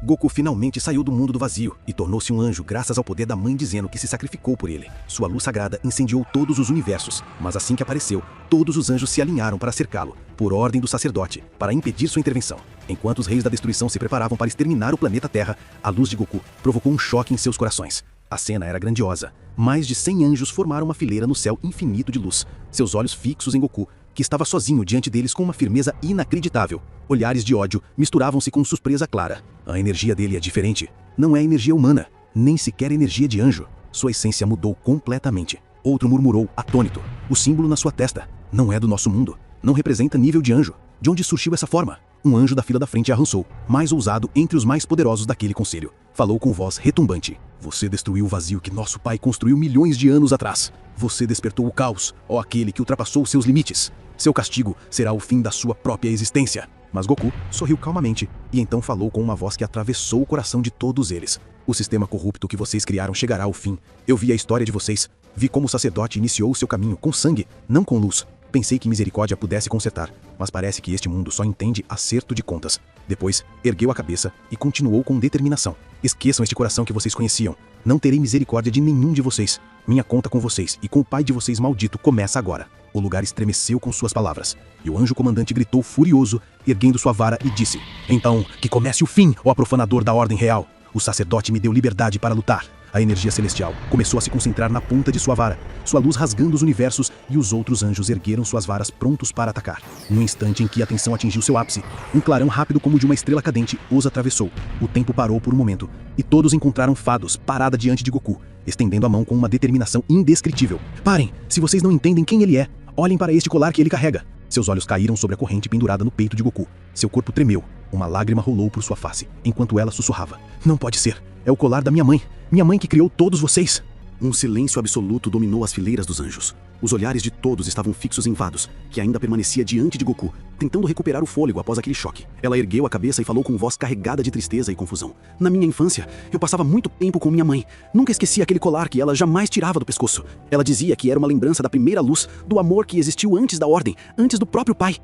Goku finalmente saiu do mundo do vazio e tornou-se um anjo graças ao poder da mãe de Zeno que se sacrificou por ele. Sua luz sagrada incendiou todos os universos, mas assim que apareceu, todos os anjos se alinharam para cercá-lo, por ordem do sacerdote, para impedir sua intervenção. Enquanto os reis da destruição se preparavam para exterminar o planeta Terra, a luz de Goku provocou um choque em seus corações. A cena era grandiosa. Mais de 100 anjos formaram uma fileira no céu infinito de luz, seus olhos fixos em Goku, que estava sozinho diante deles com uma firmeza inacreditável. Olhares de ódio misturavam-se com surpresa clara. A energia dele é diferente. Não é energia humana, nem sequer energia de anjo. Sua essência mudou completamente. Outro murmurou, atônito. O símbolo na sua testa não é do nosso mundo. Não representa nível de anjo. De onde surgiu essa forma? Um anjo da fila da frente arrancou, mais ousado entre os mais poderosos daquele conselho. Falou com voz retumbante. Você destruiu o vazio que nosso pai construiu milhões de anos atrás. Você despertou o caos, ó aquele que ultrapassou seus limites. Seu castigo será o fim da sua própria existência. Mas Goku sorriu calmamente e então falou com uma voz que atravessou o coração de todos eles. O sistema corrupto que vocês criaram chegará ao fim. Eu vi a história de vocês. Vi como o sacerdote iniciou o seu caminho com sangue, não com luz. Pensei que misericórdia pudesse consertar, mas parece que este mundo só entende acerto de contas. Depois, ergueu a cabeça e continuou com determinação. Esqueçam este coração que vocês conheciam. Não terei misericórdia de nenhum de vocês. Minha conta com vocês e com o pai de vocês maldito começa agora. O lugar estremeceu com suas palavras. E o anjo comandante gritou furioso, erguendo sua vara e disse: Então, que comece o fim, ó profanador da ordem real. O sacerdote me deu liberdade para lutar. A energia celestial começou a se concentrar na ponta de sua vara, sua luz rasgando os universos, e os outros anjos ergueram suas varas prontos para atacar. No instante em que a tensão atingiu seu ápice, um clarão rápido como de uma estrela cadente os atravessou. O tempo parou por um momento, e todos encontraram Fados parada diante de Goku, estendendo a mão com uma determinação indescritível. Parem! Se vocês não entendem quem ele é, olhem para este colar que ele carrega. Seus olhos caíram sobre a corrente pendurada no peito de Goku. Seu corpo tremeu. Uma lágrima rolou por sua face, enquanto ela sussurrava. Não pode ser. É o colar da minha mãe. Minha mãe que criou todos vocês. Um silêncio absoluto dominou as fileiras dos anjos. Os olhares de todos estavam fixos em Vados, que ainda permanecia diante de Goku, tentando recuperar o fôlego após aquele choque. Ela ergueu a cabeça e falou com voz carregada de tristeza e confusão. Na minha infância, eu passava muito tempo com minha mãe. Nunca esqueci aquele colar que ela jamais tirava do pescoço. Ela dizia que era uma lembrança da primeira luz, do amor que existiu antes da ordem, antes do próprio pai.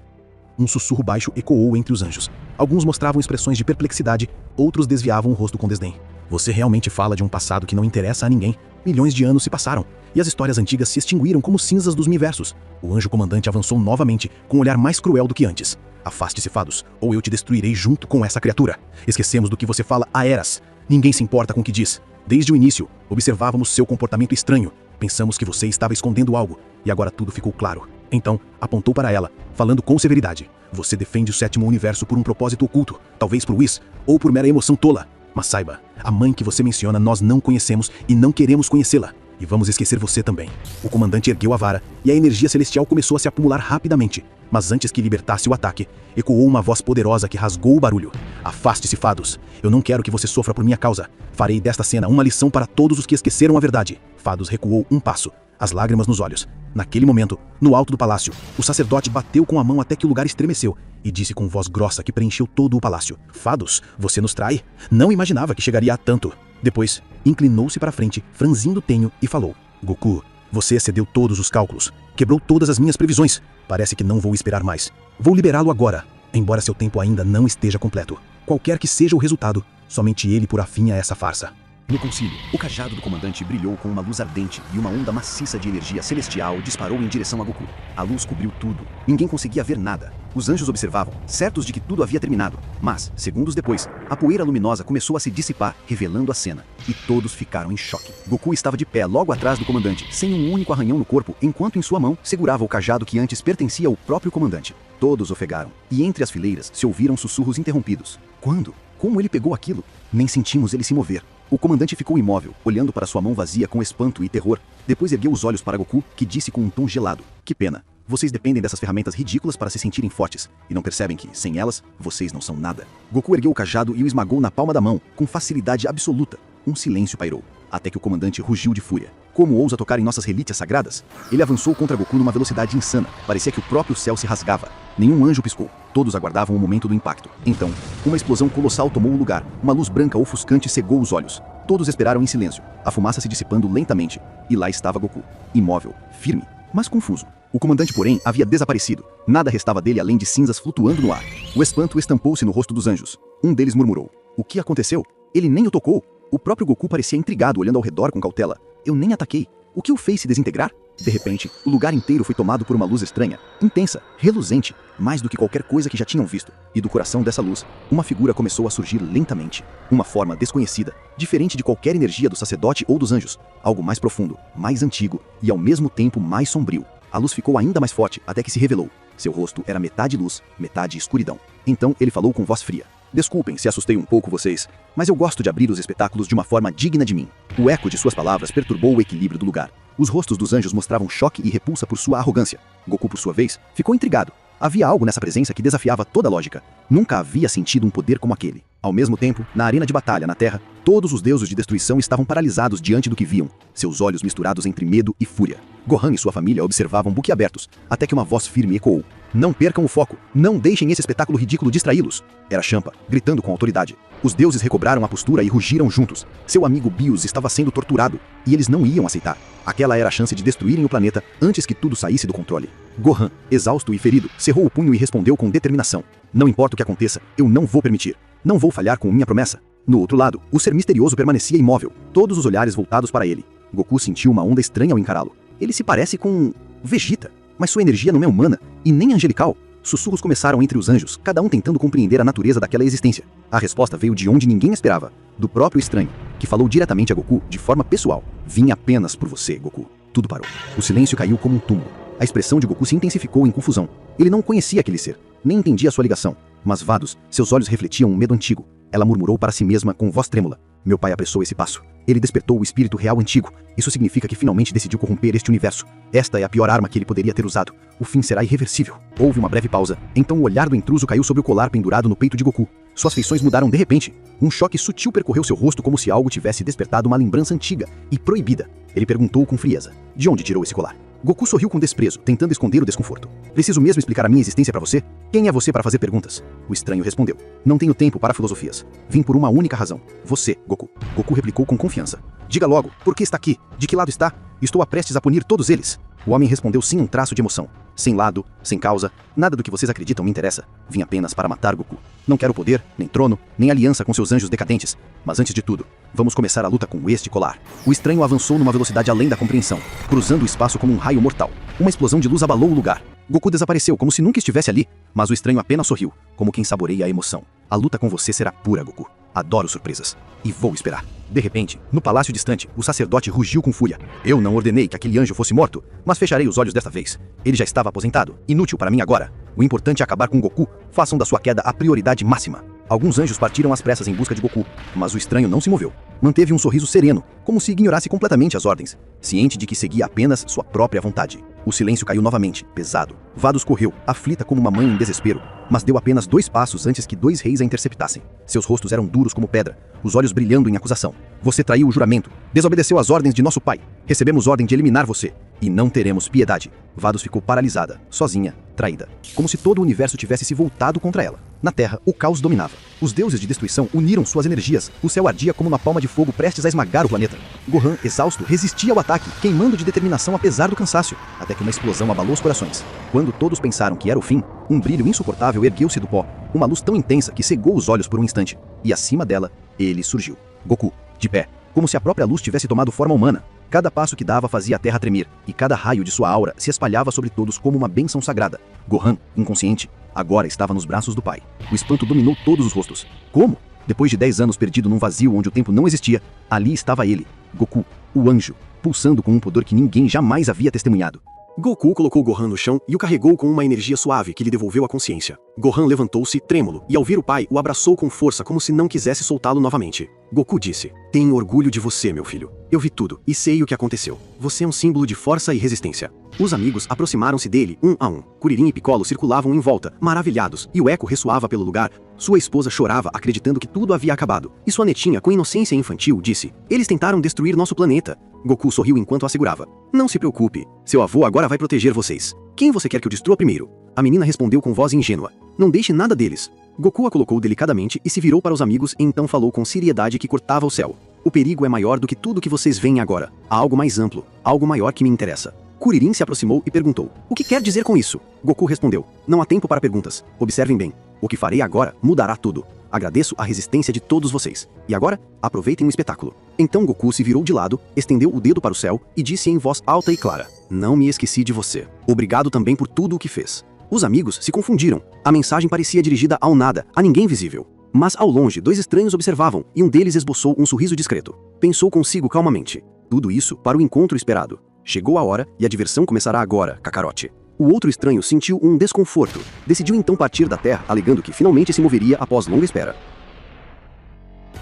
Um sussurro baixo ecoou entre os anjos. Alguns mostravam expressões de perplexidade, outros desviavam o rosto com desdém. Você realmente fala de um passado que não interessa a ninguém. Milhões de anos se passaram, e as histórias antigas se extinguiram como cinzas dos universos. O anjo comandante avançou novamente, com um olhar mais cruel do que antes. Afaste-se, Fados, ou eu te destruirei junto com essa criatura. Esquecemos do que você fala há eras. Ninguém se importa com o que diz. Desde o início, observávamos seu comportamento estranho. Pensamos que você estava escondendo algo, e agora tudo ficou claro. Então, apontou para ela, falando com severidade. Você defende o sétimo universo por um propósito oculto, talvez por Whis, ou por mera emoção tola. Mas saiba, a mãe que você menciona nós não conhecemos e não queremos conhecê-la. E vamos esquecer você também. O comandante ergueu a vara, e a energia celestial começou a se acumular rapidamente. Mas antes que libertasse o ataque, ecoou uma voz poderosa que rasgou o barulho. Afaste-se, Fados. Eu não quero que você sofra por minha causa. Farei desta cena uma lição para todos os que esqueceram a verdade. Fados recuou um passo, as lágrimas nos olhos. Naquele momento, no alto do palácio, o sacerdote bateu com a mão até que o lugar estremeceu e disse com voz grossa que preencheu todo o palácio: Fados, você nos trai? Não imaginava que chegaria a tanto. Depois, inclinou-se para frente, franzindo o tenho, e falou: Goku, você excedeu todos os cálculos, quebrou todas as minhas previsões. Parece que não vou esperar mais. Vou liberá-lo agora, embora seu tempo ainda não esteja completo. Qualquer que seja o resultado, somente ele porá fim a essa farsa. No concílio, o cajado do comandante brilhou com uma luz ardente e uma onda maciça de energia celestial disparou em direção a Goku. A luz cobriu tudo. Ninguém conseguia ver nada. Os anjos observavam, certos de que tudo havia terminado. Mas, segundos depois, a poeira luminosa começou a se dissipar, revelando a cena. E todos ficaram em choque. Goku estava de pé logo atrás do comandante, sem um único arranhão no corpo, enquanto em sua mão segurava o cajado que antes pertencia ao próprio comandante. Todos ofegaram. E entre as fileiras se ouviram sussurros interrompidos. Quando? Como ele pegou aquilo? Nem sentimos ele se mover. O comandante ficou imóvel, olhando para sua mão vazia com espanto e terror. Depois ergueu os olhos para Goku, que disse com um tom gelado: Que pena. Vocês dependem dessas ferramentas ridículas para se sentirem fortes, e não percebem que, sem elas, vocês não são nada. Goku ergueu o cajado e o esmagou na palma da mão, com facilidade absoluta. Um silêncio pairou, até que o comandante rugiu de fúria. Como ousa tocar em nossas relíquias sagradas? Ele avançou contra Goku numa velocidade insana. Parecia que o próprio céu se rasgava. Nenhum anjo piscou. Todos aguardavam o momento do impacto. Então, uma explosão colossal tomou o lugar. Uma luz branca ofuscante cegou os olhos. Todos esperaram em silêncio, a fumaça se dissipando lentamente. E lá estava Goku, imóvel, firme, mas confuso. O comandante, porém, havia desaparecido. Nada restava dele além de cinzas flutuando no ar. O espanto estampou-se no rosto dos anjos. Um deles murmurou: O que aconteceu? Ele nem o tocou. O próprio Goku parecia intrigado, olhando ao redor com cautela. Eu nem ataquei. O que o fez se desintegrar? De repente, o lugar inteiro foi tomado por uma luz estranha, intensa, reluzente, mais do que qualquer coisa que já tinham visto. E do coração dessa luz, uma figura começou a surgir lentamente. Uma forma desconhecida, diferente de qualquer energia do sacerdote ou dos anjos. Algo mais profundo, mais antigo e ao mesmo tempo mais sombrio. A luz ficou ainda mais forte até que se revelou. Seu rosto era metade luz, metade escuridão. Então ele falou com voz fria. Desculpem se assustei um pouco vocês, mas eu gosto de abrir os espetáculos de uma forma digna de mim. O eco de suas palavras perturbou o equilíbrio do lugar. Os rostos dos anjos mostravam choque e repulsa por sua arrogância. Goku, por sua vez, ficou intrigado. Havia algo nessa presença que desafiava toda a lógica. Nunca havia sentido um poder como aquele. Ao mesmo tempo, na arena de batalha na Terra, todos os deuses de destruição estavam paralisados diante do que viam, seus olhos misturados entre medo e fúria. Gohan e sua família observavam boquiabertos, até que uma voz firme ecoou. Não percam o foco, não deixem esse espetáculo ridículo distraí-los. Era Champa, gritando com autoridade. Os deuses recobraram a postura e rugiram juntos. Seu amigo Bios estava sendo torturado, e eles não iam aceitar. Aquela era a chance de destruírem o planeta antes que tudo saísse do controle. Gohan, exausto e ferido, cerrou o punho e respondeu com determinação. Não importa o que aconteça, eu não vou permitir. Não vou falhar com minha promessa. No outro lado, o ser misterioso permanecia imóvel, todos os olhares voltados para ele. Goku sentiu uma onda estranha ao encará-lo. Ele se parece com Vegeta, mas sua energia não é humana e nem angelical. Sussurros começaram entre os anjos, cada um tentando compreender a natureza daquela existência. A resposta veio de onde ninguém esperava, do próprio estranho, que falou diretamente a Goku de forma pessoal. Vim apenas por você, Goku. Tudo parou. O silêncio caiu como um túmulo. A expressão de Goku se intensificou em confusão. Ele não conhecia aquele ser, nem entendia sua ligação. Mas vados, seus olhos refletiam um medo antigo. Ela murmurou para si mesma com voz trêmula. Meu pai apressou esse passo. Ele despertou o espírito real antigo. Isso significa que finalmente decidiu corromper este universo. Esta é a pior arma que ele poderia ter usado. O fim será irreversível. Houve uma breve pausa. Então o olhar do intruso caiu sobre o colar pendurado no peito de Goku. Suas feições mudaram de repente. Um choque sutil percorreu seu rosto como se algo tivesse despertado uma lembrança antiga e proibida. Ele perguntou com frieza. De onde tirou esse colar? Goku sorriu com desprezo, tentando esconder o desconforto. Preciso mesmo explicar a minha existência para você? Quem é você para fazer perguntas? O estranho respondeu. Não tenho tempo para filosofias. Vim por uma única razão. Você, Goku. Goku replicou com confiança. Diga logo, por que está aqui? De que lado está? Estou prestes a punir todos eles. O homem respondeu sem um traço de emoção. Sem lado, sem causa, nada do que vocês acreditam me interessa. Vim apenas para matar Goku. Não quero poder, nem trono, nem aliança com seus anjos decadentes. Mas antes de tudo, vamos começar a luta com este colar. O estranho avançou numa velocidade além da compreensão, cruzando o espaço como um raio mortal. Uma explosão de luz abalou o lugar. Goku desapareceu como se nunca estivesse ali, mas o estranho apenas sorriu, como quem saboreia a emoção. A luta com você será pura, Goku. Adoro surpresas. E vou esperar. De repente, no palácio distante, o sacerdote rugiu com fúria. Eu não ordenei que aquele anjo fosse morto, mas fecharei os olhos desta vez. Ele já estava aposentado. Inútil para mim agora. O importante é acabar com Goku. Façam da sua queda a prioridade máxima. Alguns anjos partiram às pressas em busca de Goku, mas o estranho não se moveu. Manteve um sorriso sereno, como se ignorasse completamente as ordens, ciente de que seguia apenas sua própria vontade. O silêncio caiu novamente, pesado. Vados correu, aflita como uma mãe em desespero, mas deu apenas 2 passos antes que 2 reis a interceptassem. Seus rostos eram duros como pedra, os olhos brilhando em acusação. Você traiu o juramento, desobedeceu às ordens de nosso pai. Recebemos ordem de eliminar você, e não teremos piedade. Vados ficou paralisada, sozinha, traída, como se todo o universo tivesse se voltado contra ela. Na Terra, o caos dominava. Os deuses de destruição uniram suas energias. O céu ardia como uma palma de fogo prestes a esmagar o planeta. Gohan, exausto, resistia ao ataque, queimando de determinação apesar do cansaço, até que uma explosão abalou os corações. Quando todos pensaram que era o fim, um brilho insuportável ergueu-se do pó, uma luz tão intensa que cegou os olhos por um instante. E acima dela, ele surgiu. Goku, de pé, como se a própria luz tivesse tomado forma humana. Cada passo que dava fazia a terra tremer, e cada raio de sua aura se espalhava sobre todos como uma bênção sagrada. Gohan, inconsciente, agora estava nos braços do pai. O espanto dominou todos os rostos. Como? Depois de 10 anos perdido num vazio onde o tempo não existia, ali estava ele, Goku, o anjo, pulsando com um pudor que ninguém jamais havia testemunhado. Goku colocou Gohan no chão e o carregou com uma energia suave que lhe devolveu a consciência. Gohan levantou-se, trêmulo, e ao ver o pai, o abraçou com força como se não quisesse soltá-lo novamente. Goku disse, tenho orgulho de você, meu filho. Eu vi tudo, e sei o que aconteceu. Você é um símbolo de força e resistência. Os amigos aproximaram-se dele, um a um. Kuririn e Piccolo circulavam em volta, maravilhados, e o eco ressoava pelo lugar. Sua esposa chorava, acreditando que tudo havia acabado. E sua netinha, com inocência infantil, disse, eles tentaram destruir nosso planeta. Goku sorriu enquanto a segurava. Não se preocupe, seu avô agora vai proteger vocês. Quem você quer que eu destrua primeiro? A menina respondeu com voz ingênua. Não deixe nada deles. Goku a colocou delicadamente e se virou para os amigos e então falou com seriedade que cortava o céu. O perigo é maior do que tudo que vocês veem agora. Há algo mais amplo, algo maior que me interessa. Kuririn se aproximou e perguntou, o que quer dizer com isso? Goku respondeu, não há tempo para perguntas. Observem bem, o que farei agora mudará tudo. Agradeço a resistência de todos vocês. E agora, aproveitem o espetáculo. Então Goku se virou de lado, estendeu o dedo para o céu e disse em voz alta e clara: Não me esqueci de você. Obrigado também por tudo o que fez. Os amigos se confundiram. A mensagem parecia dirigida ao nada, a ninguém visível. Mas ao longe, dois estranhos observavam, e um deles esboçou um sorriso discreto. Pensou consigo calmamente. Tudo isso para o encontro esperado. Chegou a hora e a diversão começará agora, Kakarote. O outro estranho sentiu um desconforto. Decidiu então partir da Terra, alegando que finalmente se moveria após longa espera.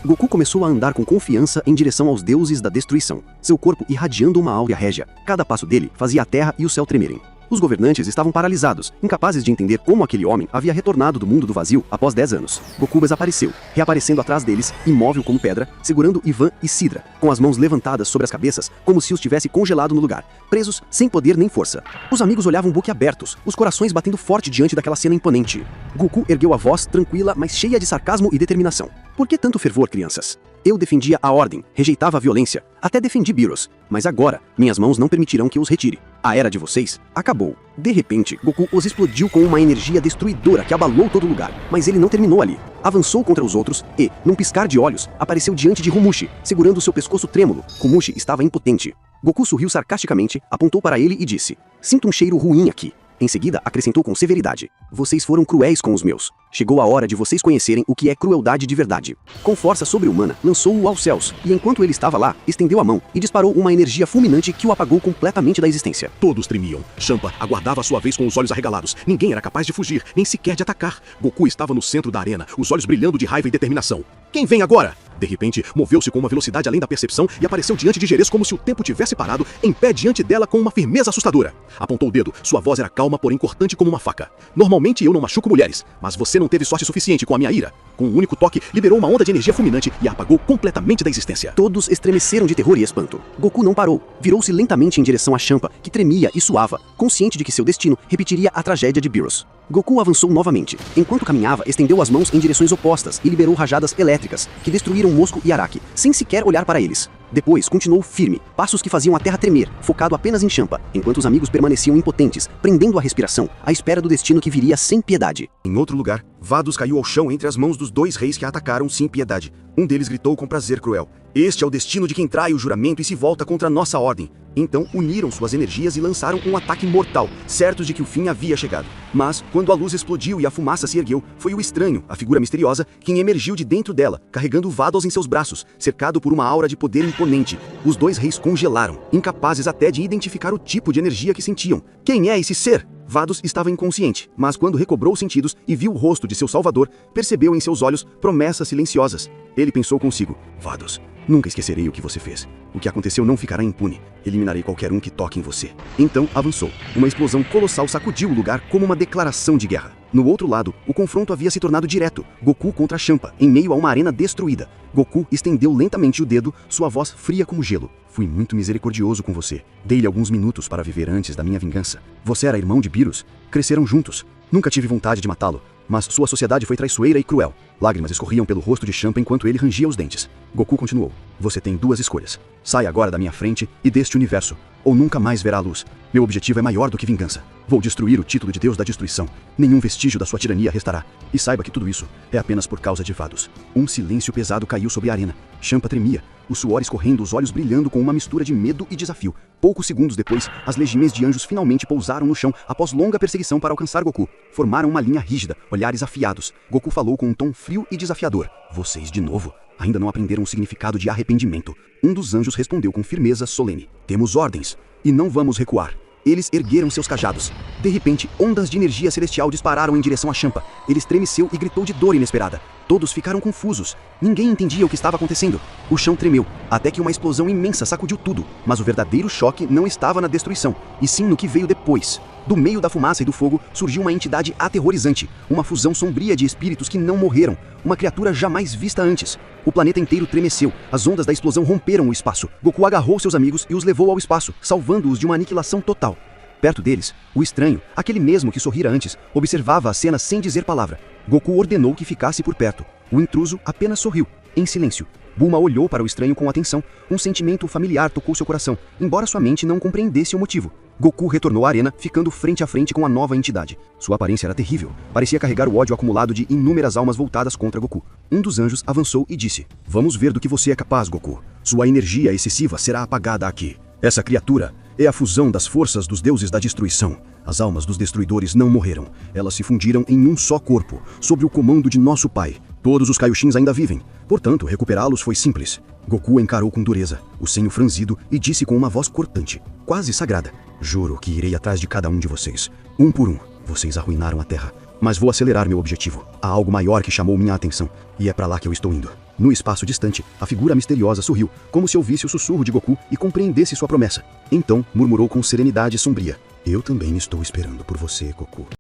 Goku começou a andar com confiança em direção aos deuses da destruição, seu corpo irradiando uma áurea régia. Cada passo dele fazia a terra e o céu tremerem. Os governantes estavam paralisados, incapazes de entender como aquele homem havia retornado do mundo do vazio após 10 anos. Goku desapareceu, reaparecendo atrás deles, imóvel como pedra, segurando Ivan e Sidra, com as mãos levantadas sobre as cabeças, como se os tivesse congelado no lugar, presos, sem poder nem força. Os amigos olhavam boquiabertos, os corações batendo forte diante daquela cena imponente. Goku ergueu a voz, tranquila, mas cheia de sarcasmo e determinação. Por que tanto fervor, crianças? Eu defendia a ordem, rejeitava a violência, até defendi Beerus, mas agora minhas mãos não permitirão que eu os retire. A era de vocês acabou. De repente, Goku os explodiu com uma energia destruidora que abalou todo lugar, mas ele não terminou ali. Avançou contra os outros e, num piscar de olhos, apareceu diante de Romushi, segurando seu pescoço trêmulo. Romushi estava impotente. Goku sorriu sarcasticamente, apontou para ele e disse: Sinto um cheiro ruim aqui. Em seguida, acrescentou com severidade: Vocês foram cruéis com os meus. Chegou a hora de vocês conhecerem o que é crueldade de verdade. Com força sobre-humana, lançou-o aos céus, e enquanto ele estava lá, estendeu a mão e disparou uma energia fulminante que o apagou completamente da existência. Todos tremiam. Champa aguardava a sua vez com os olhos arregalados. Ninguém era capaz de fugir, nem sequer de atacar. Goku estava no centro da arena, os olhos brilhando de raiva e determinação. Quem vem agora? De repente, moveu-se com uma velocidade além da percepção e apareceu diante de Geras como se o tempo tivesse parado, em pé diante dela com uma firmeza assustadora. Apontou o dedo, sua voz era calma, porém cortante como uma faca. Normalmente eu não machuco mulheres, mas você não teve sorte suficiente com a minha ira. Com um único toque, liberou uma onda de energia fulminante e a apagou completamente da existência. Todos estremeceram de terror e espanto. Goku não parou, virou-se lentamente em direção a Champa, que tremia e suava, consciente de que seu destino repetiria a tragédia de Beerus. Goku avançou novamente. Enquanto caminhava, estendeu as mãos em direções opostas e liberou rajadas elétricas, que destruíram Mosco e Araki, sem sequer olhar para eles. Depois, continuou firme, passos que faziam a terra tremer, focado apenas em Champa, enquanto os amigos permaneciam impotentes, prendendo a respiração, à espera do destino que viria sem piedade. Em outro lugar, Vados caiu ao chão entre as mãos dos dois reis que a atacaram sem piedade. Um deles gritou com prazer cruel: Este é o destino de quem trai o juramento e se volta contra nossa ordem. Então uniram suas energias e lançaram um ataque mortal, certos de que o fim havia chegado. Mas, quando a luz explodiu e a fumaça se ergueu, foi o estranho, a figura misteriosa, quem emergiu de dentro dela, carregando Vados em seus braços, cercado por uma aura de poder imponente. Os dois reis congelaram, incapazes até de identificar o tipo de energia que sentiam. Quem é esse ser? Vados estava inconsciente, mas quando recobrou os sentidos e viu o rosto de seu salvador, percebeu em seus olhos promessas silenciosas. Ele pensou consigo: Vados, nunca esquecerei o que você fez. O que aconteceu não ficará impune. Eliminarei qualquer um que toque em você. Então avançou. Uma explosão colossal sacudiu o lugar como uma declaração de guerra. No outro lado, o confronto havia se tornado direto. Goku contra Champa, em meio a uma arena destruída. Goku estendeu lentamente o dedo, sua voz fria como gelo. Fui muito misericordioso com você. Dei-lhe alguns minutos para viver antes da minha vingança. Você era irmão de Beerus. Cresceram juntos. Nunca tive vontade de matá-lo, mas sua sociedade foi traiçoeira e cruel. Lágrimas escorriam pelo rosto de Champa enquanto ele rangia os dentes. Goku continuou: Você tem duas escolhas. Sai agora da minha frente e deste universo, ou nunca mais verá a luz. Meu objetivo é maior do que vingança. Vou destruir o título de Deus da destruição. Nenhum vestígio da sua tirania restará. E saiba que tudo isso é apenas por causa de Vados. Um silêncio pesado caiu sobre a arena. Champa tremia, o suor escorrendo, os olhos brilhando com uma mistura de medo e desafio. Poucos segundos depois, as legiões de anjos finalmente pousaram no chão após longa perseguição para alcançar Goku. Formaram uma linha rígida, olhares afiados. Goku falou com um tom frio e desafiador: Vocês de novo? Ainda não aprenderam o significado de arrependimento. Um dos anjos respondeu com firmeza solene: Temos ordens, e não vamos recuar. Eles ergueram seus cajados. De repente, ondas de energia celestial dispararam em direção a Champa. Ele estremeceu e gritou de dor inesperada. Todos ficaram confusos. Ninguém entendia o que estava acontecendo. O chão tremeu, até que uma explosão imensa sacudiu tudo. Mas o verdadeiro choque não estava na destruição, e sim no que veio depois. Do meio da fumaça e do fogo surgiu uma entidade aterrorizante, uma fusão sombria de espíritos que não morreram, uma criatura jamais vista antes. O planeta inteiro tremeceu, as ondas da explosão romperam o espaço. Goku agarrou seus amigos e os levou ao espaço, salvando-os de uma aniquilação total. Perto deles, o estranho, aquele mesmo que sorrira antes, observava a cena sem dizer palavra. Goku ordenou que ficasse por perto. O intruso apenas sorriu, em silêncio. Bulma olhou para o estranho com atenção. Um sentimento familiar tocou seu coração, embora sua mente não compreendesse o motivo. Goku retornou à arena, ficando frente a frente com a nova entidade. Sua aparência era terrível. Parecia carregar o ódio acumulado de inúmeras almas voltadas contra Goku. Um dos anjos avançou e disse: "Vamos ver do que você é capaz, Goku. Sua energia excessiva será apagada aqui. Essa criatura é a fusão das forças dos deuses da destruição. As almas dos destruidores não morreram. Elas se fundiram em um só corpo, sob o comando de nosso pai. Todos os Kaioshins ainda vivem. Portanto, recuperá-los foi simples." Goku encarou com dureza, o senho franzido, e disse com uma voz cortante, quase sagrada: "Juro que irei atrás de cada um de vocês, um por um. Vocês arruinaram a Terra. Mas vou acelerar meu objetivo. Há algo maior que chamou minha atenção, e é pra lá que eu estou indo." No espaço distante, a figura misteriosa sorriu, como se ouvisse o sussurro de Goku e compreendesse sua promessa. Então, murmurou com serenidade sombria: "Eu também estou esperando por você, Goku."